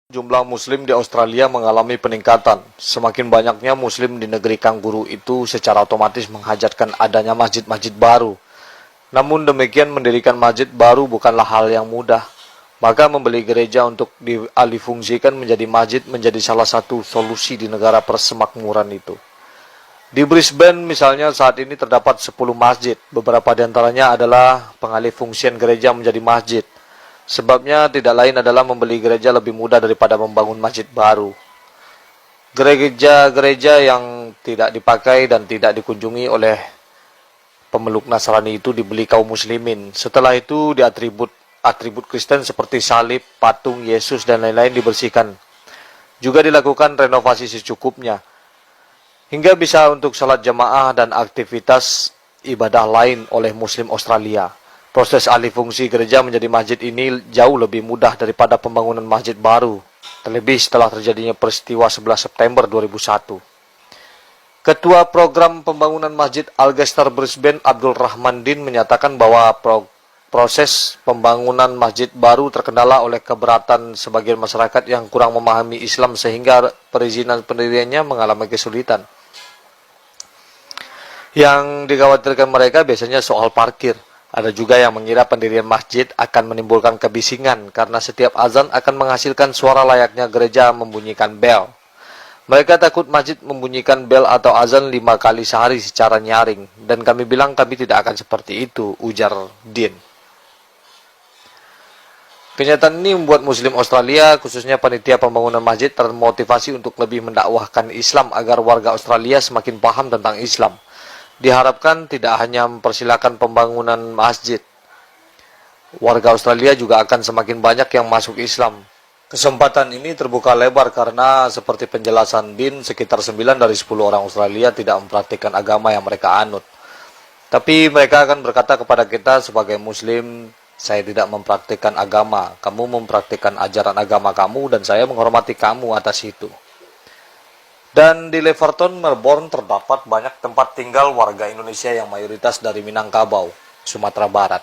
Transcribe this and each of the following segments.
Jumlah muslim di Australia mengalami peningkatan. Semakin banyaknya muslim di negeri kanguru itu secara otomatis menghajatkan adanya masjid-masjid baru. Namun demikian mendirikan masjid baru bukanlah hal yang mudah. Maka membeli gereja untuk dialihfungsikan menjadi masjid menjadi salah satu solusi di negara persemakmuran itu. Di Brisbane misalnya saat ini terdapat 10 masjid. Beberapa di antaranya adalah pengalihfungsian gereja menjadi masjid. Sebabnya tidak lain adalah membeli gereja lebih mudah daripada membangun masjid baru. Gereja-gereja yang tidak dipakai dan tidak dikunjungi oleh pemeluk Nasrani itu dibeli kaum muslimin. Setelah itu atribut Kristen seperti salib, patung, Yesus dan lain-lain dibersihkan. Juga dilakukan renovasi secukupnya. Hingga bisa untuk salat jamaah dan aktivitas ibadah lain oleh muslim Australia. Proses alih fungsi gereja menjadi masjid ini jauh lebih mudah daripada pembangunan masjid baru, terlebih setelah terjadinya peristiwa 11 September 2001. Ketua Program Pembangunan Masjid Algestar Brisbane, Abdul Rahman Din, menyatakan bahwa proses pembangunan masjid baru terkendala oleh keberatan sebagian masyarakat yang kurang memahami Islam sehingga perizinan pendiriannya mengalami kesulitan. Yang dikhawatirkan mereka biasanya soal parkir. Ada juga yang mengira pendirian masjid akan menimbulkan kebisingan karena setiap azan akan menghasilkan suara layaknya gereja membunyikan bel. Mereka takut masjid membunyikan bel atau azan 5 kali sehari secara nyaring. Dan kami bilang kami tidak akan seperti itu, ujar Din. Kenyataan ini membuat Muslim Australia, khususnya panitia pembangunan masjid, termotivasi untuk lebih mendakwahkan Islam agar warga Australia semakin paham tentang Islam. Diharapkan tidak hanya mempersilakan pembangunan masjid. Warga Australia juga akan semakin banyak yang masuk Islam. Kesempatan ini terbuka lebar karena seperti penjelasan Din, sekitar 9 dari 10 orang Australia tidak mempraktikkan agama yang mereka anut. Tapi mereka akan berkata kepada kita sebagai Muslim, saya tidak mempraktikkan agama, kamu mempraktikkan ajaran agama kamu dan saya menghormati kamu atas itu. Dan di Leverton, Melbourne terdapat banyak tempat tinggal warga Indonesia yang mayoritas dari Minangkabau, Sumatera Barat.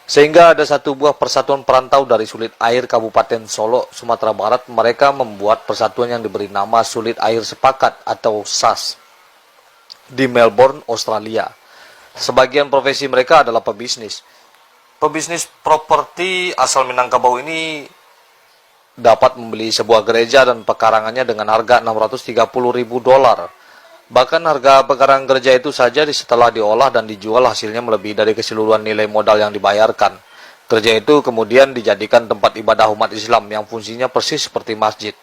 Sehingga ada satu buah persatuan perantau dari Sulit Air Kabupaten Solo, Sumatera Barat. Mereka membuat persatuan yang diberi nama Sulit Air Sepakat atau SAS di Melbourne, Australia. Sebagian profesi mereka adalah pebisnis. Pebisnis properti asal Minangkabau ini dapat membeli sebuah gereja dan pekarangannya dengan harga $630.000. Bahkan harga pekarangan gereja itu saja setelah diolah dan dijual hasilnya melebihi dari keseluruhan nilai modal yang dibayarkan. Gereja itu kemudian dijadikan tempat ibadah umat Islam yang fungsinya persis seperti masjid.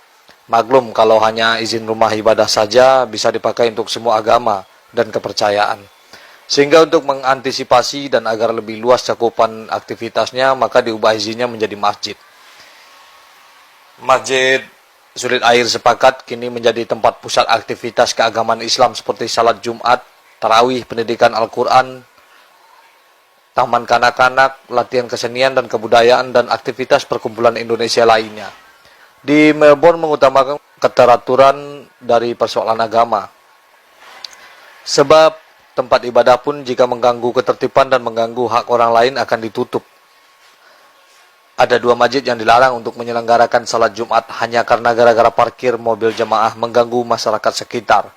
Maklum kalau hanya izin rumah ibadah saja bisa dipakai untuk semua agama dan kepercayaan. Sehingga untuk mengantisipasi dan agar lebih luas cakupan aktivitasnya maka diubah izinnya menjadi masjid. Masjid Sulit Air Sepakat kini menjadi tempat pusat aktivitas keagamaan Islam seperti salat Jumat, tarawih, pendidikan Al-Quran, taman kanak-kanak, latihan kesenian dan kebudayaan, dan aktivitas perkumpulan Indonesia lainnya. Di Melbourne mengutamakan keteraturan dari persoalan agama. Sebab tempat ibadah pun jika mengganggu ketertiban dan mengganggu hak orang lain akan ditutup. Ada 2 masjid yang dilarang untuk menyelenggarakan salat Jumat hanya karena gara-gara parkir mobil jemaah mengganggu masyarakat sekitar.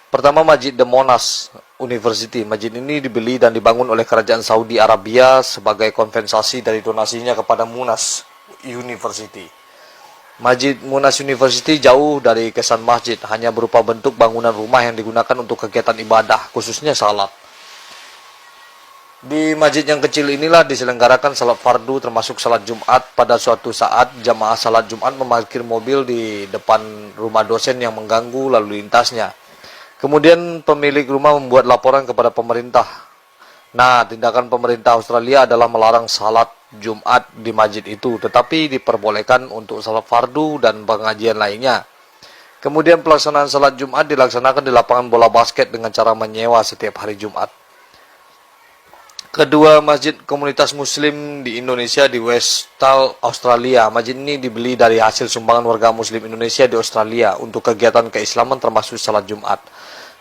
Pertama, Masjid The Monash University. Masjid ini dibeli dan dibangun oleh kerajaan Saudi Arabia sebagai kompensasi dari donasinya kepada Monash University. Masjid Monash University jauh dari kesan masjid, hanya berupa bentuk bangunan rumah yang digunakan untuk kegiatan ibadah, khususnya salat. Di masjid yang kecil inilah diselenggarakan salat fardu termasuk salat Jumat. Pada suatu saat jamaah salat Jumat memarkir mobil di depan rumah dosen yang mengganggu lalu lintasnya. Kemudian pemilik rumah membuat laporan kepada pemerintah. Nah, tindakan pemerintah Australia adalah melarang salat Jumat di masjid itu, tetapi diperbolehkan untuk salat fardu dan pengajian lainnya. Kemudian pelaksanaan salat Jumat dilaksanakan di lapangan bola basket dengan cara menyewa setiap hari Jumat. Kedua masjid komunitas muslim di Indonesia di Westall, Australia. Masjid ini dibeli dari hasil sumbangan warga muslim Indonesia di Australia untuk kegiatan keislaman termasuk salat Jumat.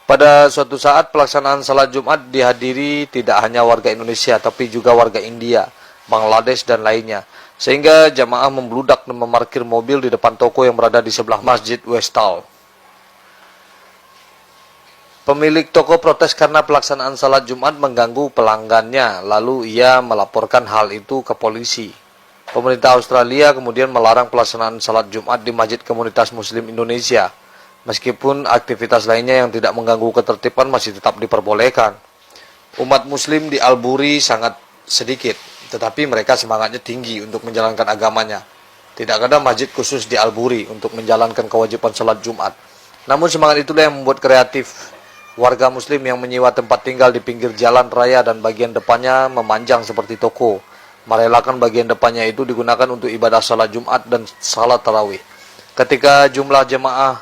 Pada suatu saat pelaksanaan salat Jumat dihadiri tidak hanya warga Indonesia tapi juga warga India, Bangladesh dan lainnya. sehingga jamaah membludak dan memarkir mobil di depan toko yang berada di sebelah Masjid Westall. Pemilik toko protes karena pelaksanaan salat Jumat mengganggu pelanggannya, lalu ia melaporkan hal itu ke polisi. Pemerintah Australia kemudian melarang pelaksanaan salat Jumat di Masjid Komunitas Muslim Indonesia, meskipun aktivitas lainnya yang tidak mengganggu ketertiban masih tetap diperbolehkan. Umat Muslim di Albury sangat sedikit, tetapi mereka semangatnya tinggi untuk menjalankan agamanya. Tidak ada masjid khusus di Albury untuk menjalankan kewajiban salat Jumat. Namun semangat itulah yang membuat kreatif warga Muslim yang menyewa tempat tinggal di pinggir jalan raya dan bagian depannya memanjang seperti toko, merelakan bagian depannya itu digunakan untuk ibadah salat Jumat dan salat tarawih. Ketika jumlah jemaah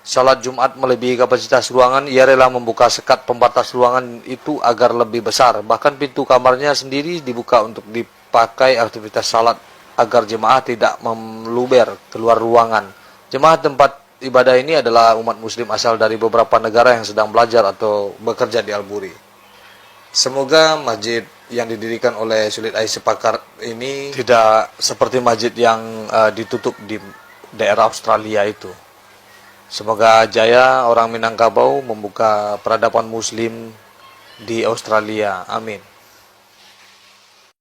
salat Jumat melebihi kapasitas ruangan, ia rela membuka sekat pembatas ruangan itu agar lebih besar. Bahkan pintu kamarnya sendiri dibuka untuk dipakai aktivitas salat agar jemaah tidak meluber keluar ruangan. Jemaah tempat ibadah ini adalah umat Muslim asal dari beberapa negara yang sedang belajar atau bekerja di Albury. Semoga masjid yang didirikan oleh Sulid Ais Pakar ini tidak seperti masjid yang ditutup di daerah Australia itu. Semoga jaya orang Minangkabau membuka peradaban Muslim di Australia. Amin.